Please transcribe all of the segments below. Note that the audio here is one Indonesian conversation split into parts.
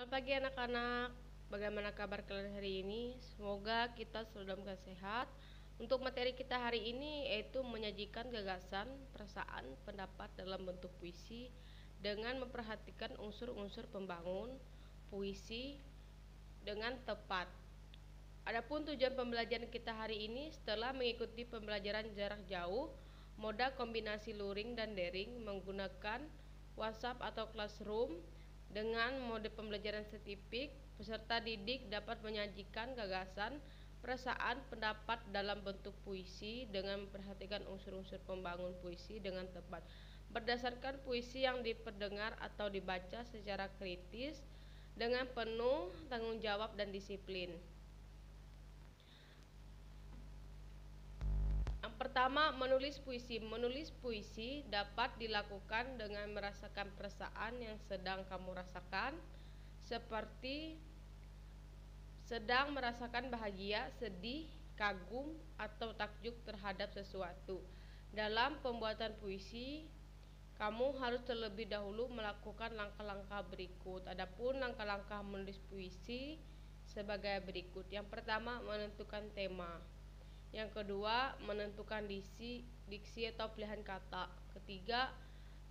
Selamat pagi anak-anak. Bagaimana kabar kalian hari ini? Semoga kita selalu dalam keadaan sehat. Untuk materi kita hari ini yaitu menyajikan gagasan, perasaan, pendapat dalam bentuk puisi dengan memperhatikan unsur-unsur pembangun puisi dengan tepat. Adapun tujuan pembelajaran kita hari ini setelah mengikuti pembelajaran jarak jauh, moda kombinasi luring dan daring menggunakan WhatsApp atau Classroom. Dengan mode pembelajaran setipik, peserta didik dapat menyajikan gagasan, perasaan, pendapat dalam bentuk puisi dengan memperhatikan unsur-unsur pembangun puisi dengan tepat. Berdasarkan puisi yang diperdengar atau dibaca secara kritis dengan penuh tanggung jawab dan disiplin. Yang pertama, menulis puisi. Menulis puisi dapat dilakukan dengan merasakan perasaan yang sedang kamu rasakan, seperti sedang merasakan bahagia, sedih, kagum, atau takjub terhadap sesuatu. Dalam pembuatan puisi, kamu harus terlebih dahulu melakukan langkah-langkah berikut. Adapun langkah-langkah menulis puisi sebagai berikut. Yang pertama, menentukan tema. Yang kedua, menentukan diksi atau pilihan kata. Ketiga,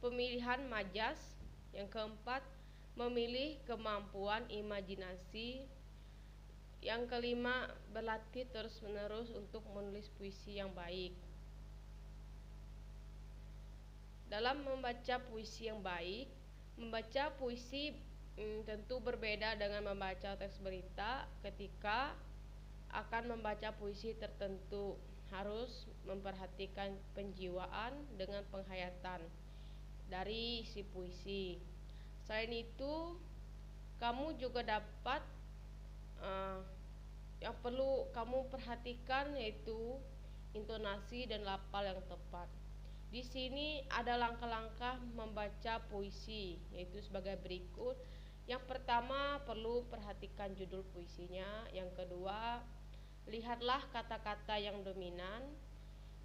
pemilihan majas. Yang keempat, memilih kemampuan imajinasi. Yang kelima, berlatih terus-menerus untuk menulis puisi yang baik. Dalam membaca puisi yang baik, membaca puisi tentu berbeda dengan membaca teks berita. Ketika akan membaca puisi tertentu, harus memperhatikan penjiwaan dengan penghayatan dari isi puisi. Selain itu, kamu juga dapat yang perlu kamu perhatikan yaitu intonasi dan lafal yang tepat. Di sini ada langkah-langkah membaca puisi, yaitu sebagai berikut. Yang pertama, perlu perhatikan judul puisinya. Yang kedua, lihatlah kata-kata yang dominan.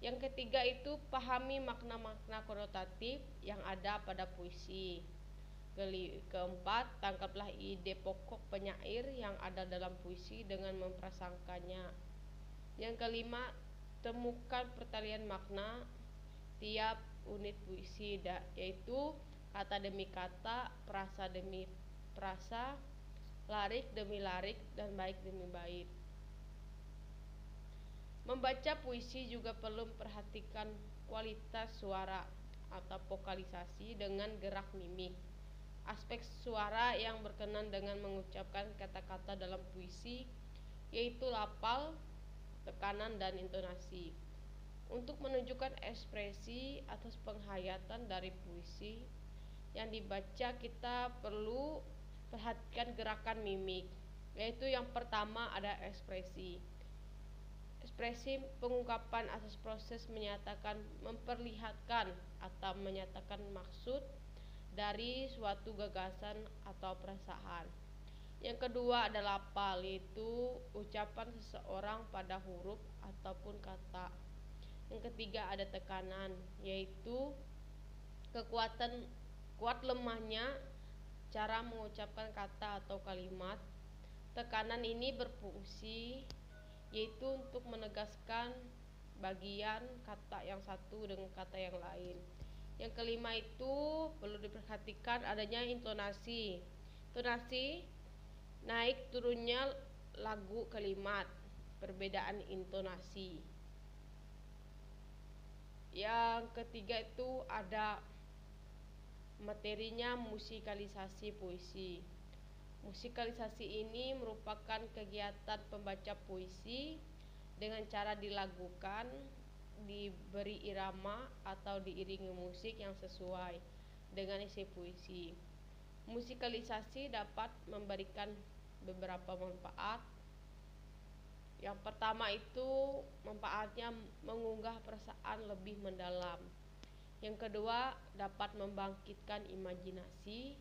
Yang ketiga itu pahami makna-makna konotatif yang ada pada puisi. Keempat, tangkaplah ide pokok penyair yang ada dalam puisi dengan memprasangkanya. Yang kelima, temukan pertalian makna tiap unit puisi, yaitu kata demi kata, prasa demi prasa, larik demi larik, dan bait demi bait. Membaca puisi juga perlu memperhatikan kualitas suara atau vokalisasi dengan gerak mimik. Aspek suara yang berkenan dengan mengucapkan kata-kata dalam puisi yaitu lafal, tekanan, dan intonasi. Untuk menunjukkan ekspresi atas penghayatan dari puisi yang dibaca, kita perlu perhatikan gerakan mimik, yaitu yang pertama ada ekspresi. Ekspresi pengungkapan atas proses menyatakan, memperlihatkan, atau menyatakan maksud dari suatu gagasan atau perasaan. Yang kedua adalah lafal, yaitu ucapan seseorang pada huruf ataupun kata. Yang ketiga ada tekanan, yaitu kuat lemahnya cara mengucapkan kata atau kalimat. Tekanan ini berfungsi yaitu untuk menegaskan bagian kata yang satu dengan kata yang lain. Yang kelima itu perlu diperhatikan adanya intonasi. Intonasi naik turunnya lagu kalimat, perbedaan intonasi. Yang ketiga itu ada materinya musikalisasi puisi. Musikalisasi ini merupakan kegiatan pembaca puisi dengan cara dilagukan, diberi irama atau diiringi musik yang sesuai dengan isi puisi. Musikalisasi dapat memberikan beberapa manfaat. Yang pertama itu manfaatnya mengunggah perasaan lebih mendalam. Yang kedua, dapat membangkitkan imajinasi.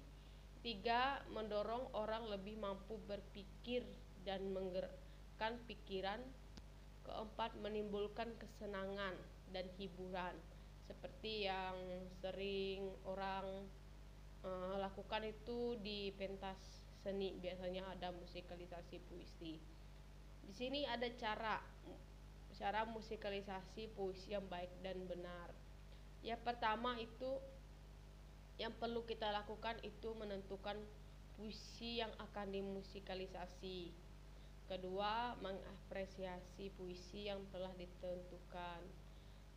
Tiga, mendorong orang lebih mampu berpikir dan menggerakkan pikiran. Keempat, menimbulkan kesenangan dan hiburan, seperti yang sering orang lakukan itu di pentas seni biasanya ada musikalisasi puisi. Di sini ada cara musikalisasi puisi yang baik dan benar. Yang pertama itu yang perlu kita lakukan itu menentukan puisi yang akan dimusikalisasi. Kedua, mengapresiasi puisi yang telah ditentukan.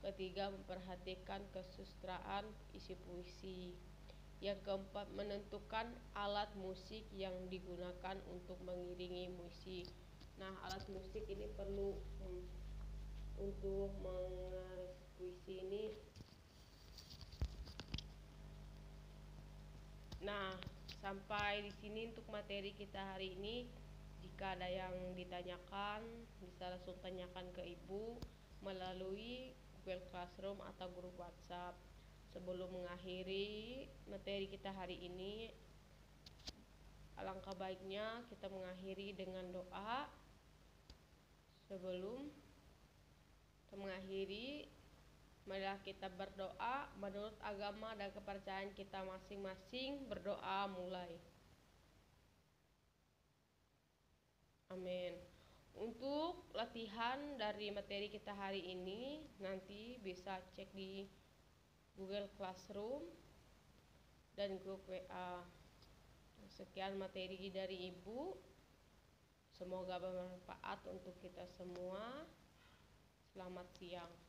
Ketiga, memperhatikan kesusastraan isi puisi. Yang keempat, menentukan alat musik yang digunakan untuk mengiringi puisi. Nah, alat musik ini perlu untuk mengaris puisi ini. Nah, sampai di sini untuk materi kita hari ini. Jika ada yang ditanyakan, bisa langsung tanyakan ke Ibu melalui Google Classroom atau grup WhatsApp. Sebelum mengakhiri materi kita hari ini, alangkah baiknya kita mengakhiri dengan doa. Sebelum kita mengakhiri, marilah kita berdoa menurut agama dan kepercayaan kita masing-masing. Berdoa mulai. Amin. Untuk latihan dari materi kita hari ini, nanti bisa cek di Google Classroom dan grup WA. Sekian materi dari Ibu. Semoga bermanfaat untuk kita semua. Selamat siang.